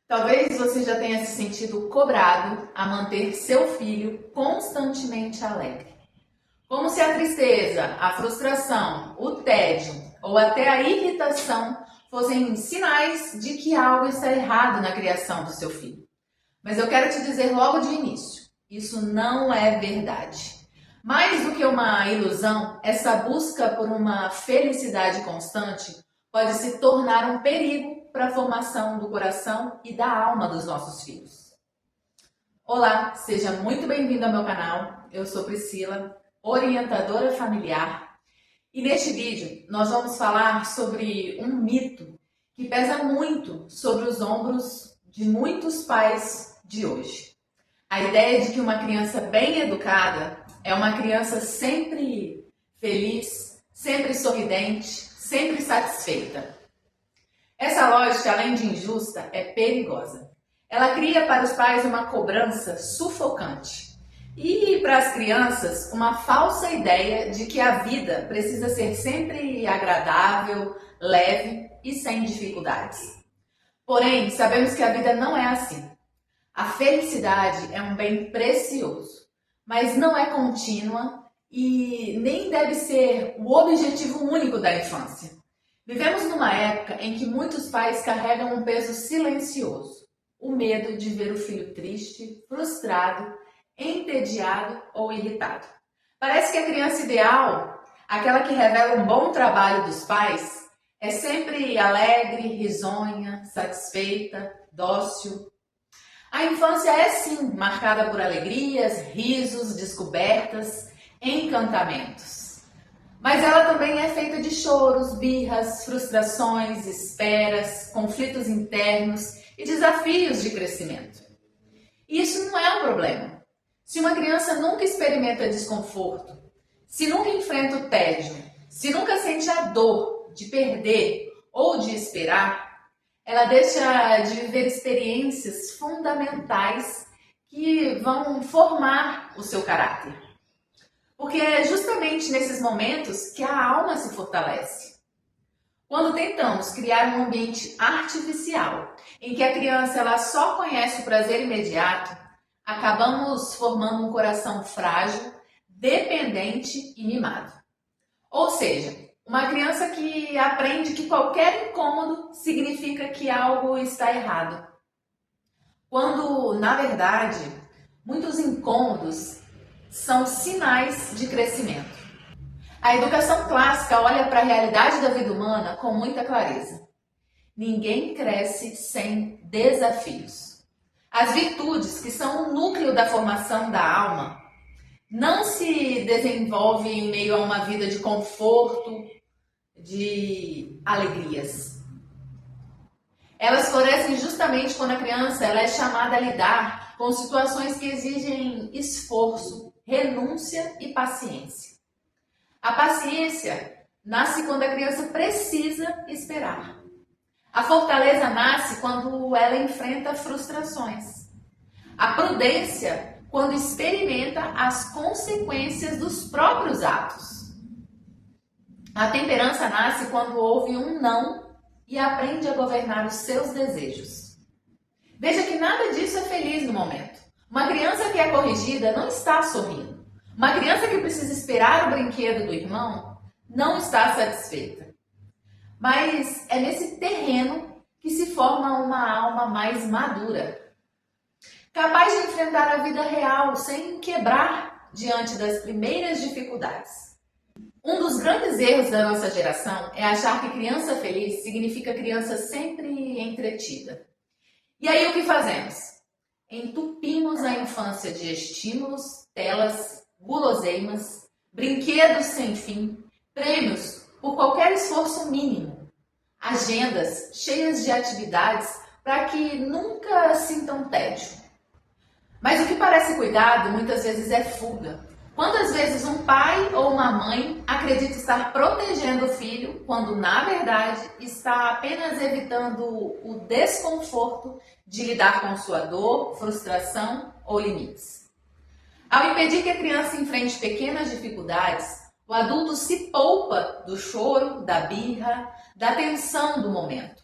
Talvez você já tenha se sentido cobrado a manter seu filho constantemente alegre. Como se a tristeza, a frustração, o tédio ou até a irritação fossem sinais de que algo está errado na criação do seu filho. Mas eu quero te dizer logo de início, isso não é verdade. Mais do que uma ilusão, essa busca por uma felicidade constante pode se tornar um perigo para a formação do coração e da alma dos nossos filhos. Olá, seja muito bem-vindo ao meu canal. Eu sou Priscila, orientadora familiar, e neste vídeo nós vamos falar sobre um mito que pesa muito sobre os ombros de muitos pais de hoje. A ideia de que uma criança bem educada é uma criança sempre feliz, sempre sorridente, sempre satisfeita. Essa lógica, além de injusta, é perigosa. Ela cria para os pais uma cobrança sufocante e para as crianças uma falsa ideia de que a vida precisa ser sempre agradável, leve e sem dificuldades. Porém, sabemos que a vida não é assim. A felicidade é um bem precioso, mas não é contínua e nem deve ser o objetivo único da infância. Vivemos numa época em que muitos pais carregam um peso silencioso, o medo de ver o filho triste, frustrado, entediado ou irritado. Parece que a criança ideal, aquela que revela um bom trabalho dos pais, é sempre alegre, risonha, satisfeita, dócil. A infância é sim marcada por alegrias, risos, descobertas, encantamentos. Mas ela também é feita de choros, birras, frustrações, esperas, conflitos internos e desafios de crescimento. E isso não é um problema. Se uma criança nunca experimenta desconforto, se nunca enfrenta o tédio, se nunca sente a dor de perder ou de esperar, ela deixa de viver experiências fundamentais que vão formar o seu caráter. Porque é justamente nesses momentos que a alma se fortalece. Quando tentamos criar um ambiente artificial, em que a criança ela só conhece o prazer imediato, acabamos formando um coração frágil, dependente e mimado. Ou seja, uma criança que aprende que qualquer incômodo significa que algo está errado. Quando, na verdade, muitos incômodos são sinais de crescimento. A educação clássica olha para a realidade da vida humana com muita clareza. Ninguém cresce sem desafios. As virtudes, que são o núcleo da formação da alma, não se desenvolvem em meio a uma vida de conforto, de alegrias. Elas florescem justamente quando a criança ela é chamada a lidar com situações que exigem esforço, renúncia e paciência. A paciência nasce quando a criança precisa esperar. A fortaleza nasce quando ela enfrenta frustrações. A prudência quando experimenta as consequências dos próprios atos. A temperança nasce quando ouve um não e aprende a governar os seus desejos. Veja que nada disso é feliz no momento. Uma criança que é corrigida não está sorrindo. Uma criança que precisa esperar o brinquedo do irmão não está satisfeita. Mas é nesse terreno que se forma uma alma mais madura, capaz de enfrentar a vida real sem quebrar diante das primeiras dificuldades. Um dos grandes erros da nossa geração é achar que criança feliz significa criança sempre entretida. E aí o que fazemos? Entupimos a infância de estímulos, telas, guloseimas, brinquedos sem fim, prêmios por qualquer esforço mínimo, agendas cheias de atividades para que nunca sintam tédio. Mas o que parece cuidado muitas vezes é fuga. Quantas vezes um pai ou uma mãe acredita estar protegendo o filho, quando na verdade está apenas evitando o desconforto de lidar com sua dor, frustração ou limites? Ao impedir que a criança enfrente pequenas dificuldades, o adulto se poupa do choro, da birra, da tensão do momento.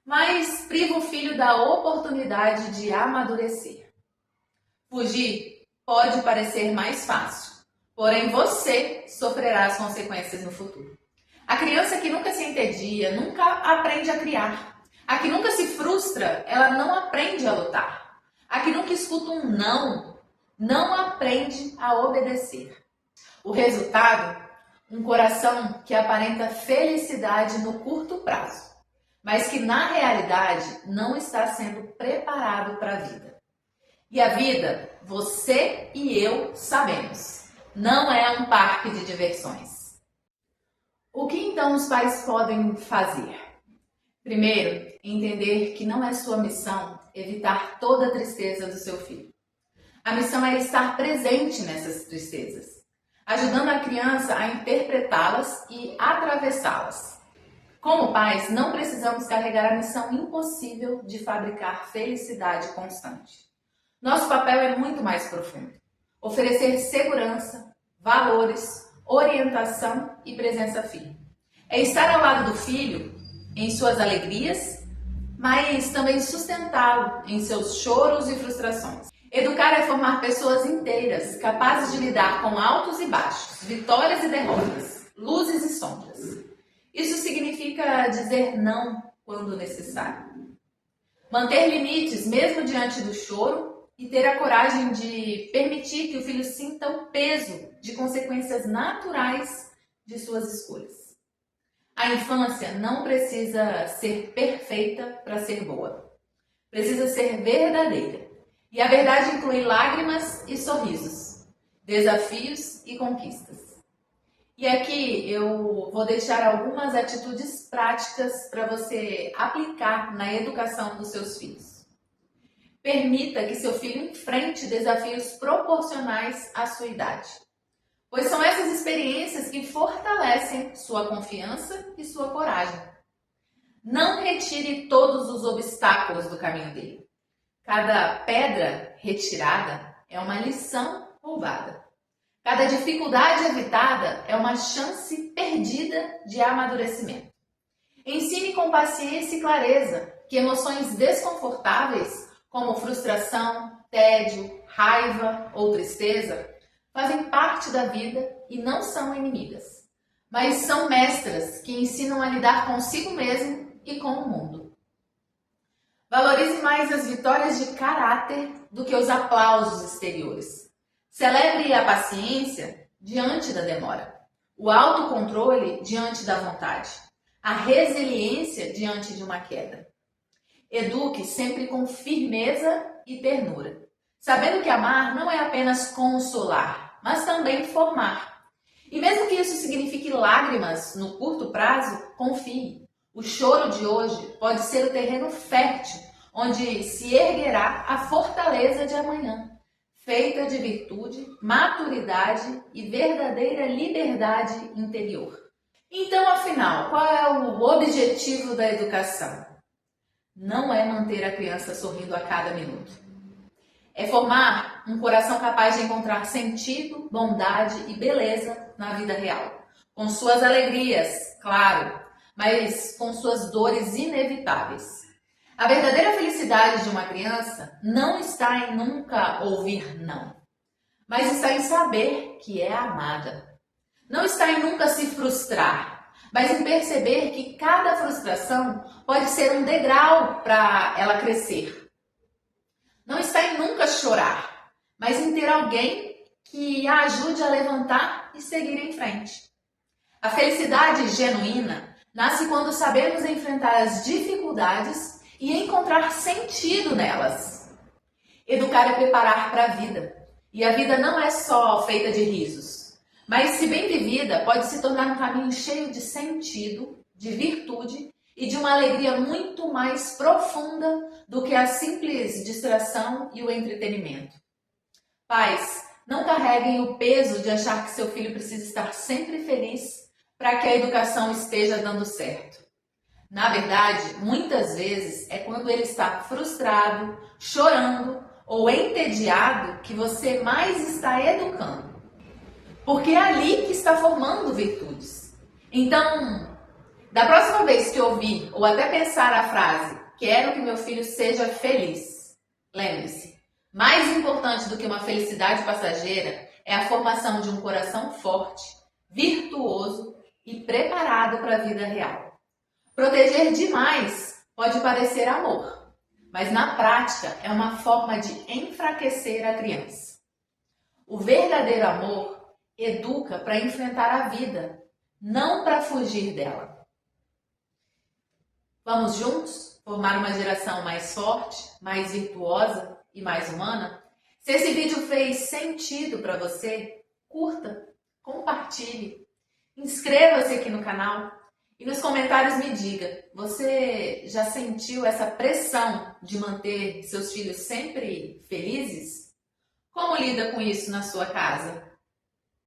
mas priva o filho da oportunidade de amadurecer. Fugir pode parecer mais fácil, porém você sofrerá as consequências no futuro. A criança que nunca se entedia, nunca aprende a criar. A que nunca se frustra, ela não aprende a lutar. A que nunca escuta um não aprende a obedecer. O resultado? Um coração que aparenta felicidade no curto prazo, mas que na realidade não está sendo preparado para a vida. E a vida, você e eu sabemos, não é um parque de diversões. O que então os pais podem fazer? Primeiro, entender que não é sua missão evitar toda a tristeza do seu filho. A missão é estar presente nessas tristezas, ajudando a criança a interpretá-las e atravessá-las. Como pais, não precisamos carregar a missão impossível de fabricar felicidade constante. Nosso papel é muito mais profundo. Oferecer segurança, valores, orientação e presença firme. É estar ao lado do filho em suas alegrias, mas também sustentá-lo em seus choros e frustrações. Educar é formar pessoas inteiras, capazes de lidar com altos e baixos, vitórias e derrotas, luzes e sombras. Isso significa dizer não quando necessário. Manter limites mesmo diante do choro e ter a coragem de permitir que o filho sinta o peso de consequências naturais de suas escolhas. A infância não precisa ser perfeita para ser boa. Precisa ser verdadeira. E a verdade inclui lágrimas e sorrisos, desafios e conquistas. E aqui eu vou deixar algumas atitudes práticas para você aplicar na educação dos seus filhos. Permita que seu filho enfrente desafios proporcionais à sua idade, pois são essas experiências que fortalecem sua confiança e sua coragem. Não retire todos os obstáculos do caminho dele. Cada pedra retirada é uma lição roubada. Cada dificuldade evitada é uma chance perdida de amadurecimento. Ensine com paciência e clareza que emoções desconfortáveis, como frustração, tédio, raiva ou tristeza, fazem parte da vida e não são inimigas, mas são mestras que ensinam a lidar consigo mesmo e com o mundo. Valorize mais as vitórias de caráter do que os aplausos exteriores. Celebre a paciência diante da demora, o autocontrole diante da vontade, a resiliência diante de uma queda. Eduque sempre com firmeza e ternura, sabendo que amar não é apenas consolar, mas também formar. E mesmo que isso signifique lágrimas no curto prazo, confie. O choro de hoje pode ser o terreno fértil, onde se erguerá a fortaleza de amanhã, feita de virtude, maturidade e verdadeira liberdade interior. Então, afinal, qual é o objetivo da educação? Não é manter a criança sorrindo a cada minuto. É formar um coração capaz de encontrar sentido, bondade e beleza na vida real. Com suas alegrias, claro, mas com suas dores inevitáveis. A verdadeira felicidade de uma criança não está em nunca ouvir não, mas está em saber que é amada. Não está em nunca se frustrar, mas em perceber que cada frustração pode ser um degrau para ela crescer. Não está em nunca chorar, mas em ter alguém que a ajude a levantar e seguir em frente. A felicidade genuína nasce quando sabemos enfrentar as dificuldades e encontrar sentido nelas. Educar é preparar para a vida. E a vida não é só feita de risos, mas se bem vivida, pode se tornar um caminho cheio de sentido, de virtude e de uma alegria muito mais profunda do que a simples distração e o entretenimento. Pais, não carreguem o peso de achar que seu filho precisa estar sempre feliz para que a educação esteja dando certo. Na verdade, muitas vezes é quando ele está frustrado, chorando ou entediado que você mais está educando. Porque é ali que está formando virtudes. Então, da próxima vez que ouvir ou até pensar a frase quero que meu filho seja feliz. Lembre-se, mais importante do que uma felicidade passageira é a formação de um coração forte, virtuoso e preparado para a vida real. Proteger demais pode parecer amor, mas na prática é uma forma de enfraquecer a criança. O verdadeiro amor educa para enfrentar a vida, não para fugir dela. Vamos juntos formar uma geração mais forte, mais virtuosa e mais humana? Se esse vídeo fez sentido para você, curta, compartilhe, inscreva-se aqui no canal e nos comentários me diga, você já sentiu essa pressão de manter seus filhos sempre felizes? Como lida com isso na sua casa?